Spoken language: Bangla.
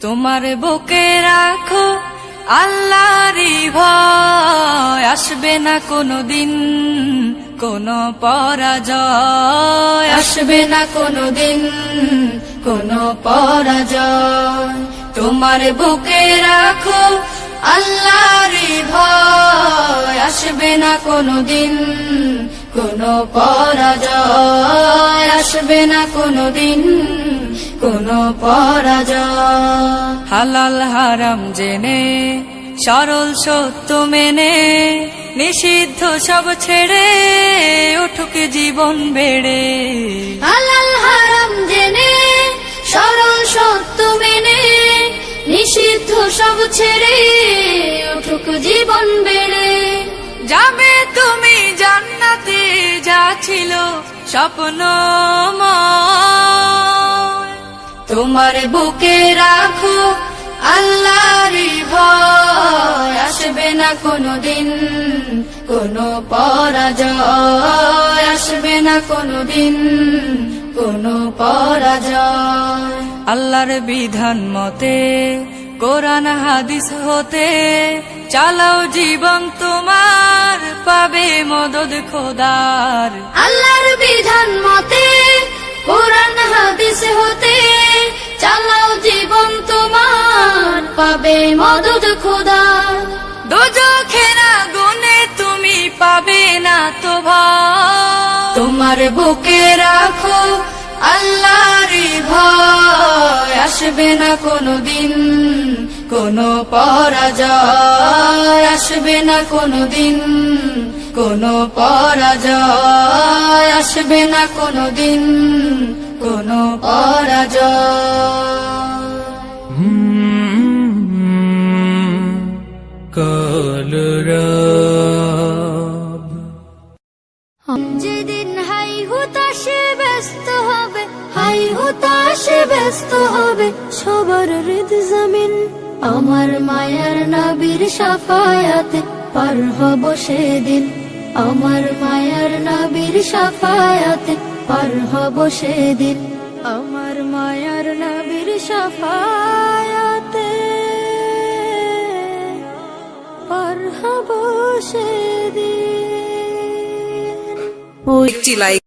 তোমার বুকে রাখো আল্লাহরই ভয়, আসবে না কোনোদিন কোনো পরাজয়, আসবে না কোনোদিন কোনো পরাজয়। তোমার বুকে রাখো আল্লাহরই ভয়, আসবে না কোনোদিন কোনো পরাজয়, আসবে না কোনোদিন কোনো পরাজয়। হালাল হারাম জেনে সরল সত্য মেনে নিষিদ্ধ সব ছেড়ে উঠুক জীবন বেড়ে। হালাল হারাম জেনে সরল সত্য মেনে নিষিদ্ধ সব ছেড়ে উঠুক জীবন বেড়ে। যাবে তুমি জান্নাতে, যা ছিল স্বপ্নময়। তোমার বুকে রাখো আল্লাহরই ভয়, আসবে না কোনোদিন কোনো পরাজয়, আসবে না কোনোদিন কোনো পরাজয়। আল্লাহর বিধান মতে কোরআন হাদিস হতে চালাও জীবন তোমার, পাবে মদদ খোদার। আল্লাহর বিধান মতে কোরআন হাদিস হতে চালাও জীবন তোমার, পাবে মদদ খোদার। দোজখের আগুনে তুমি পাবে না তো ভয়। তোমার বুকে রাখো আল্লাহরই ভয়, আসবে না কোনোদিন কোনো পরাজয়, আসবে না কোনোদিন কোনো পরাজয়, আসবে না কোনোদিন কোনো পরাজয়। কলরব যেদিন হাই হুতাশে ব্যস্ত হবে, হাই হুতাশে ব্যস্ত হবে সবার হৃদ জমিন, আমার মায়ার নবীর শাফায়াতে পার হব সেদিন, আমার মায়ার নবীর শাফায়াতে পার হব সেদিন, আমার মায়ার নবীর শাফায়াতে পার হব সেদিন। একটি লাইক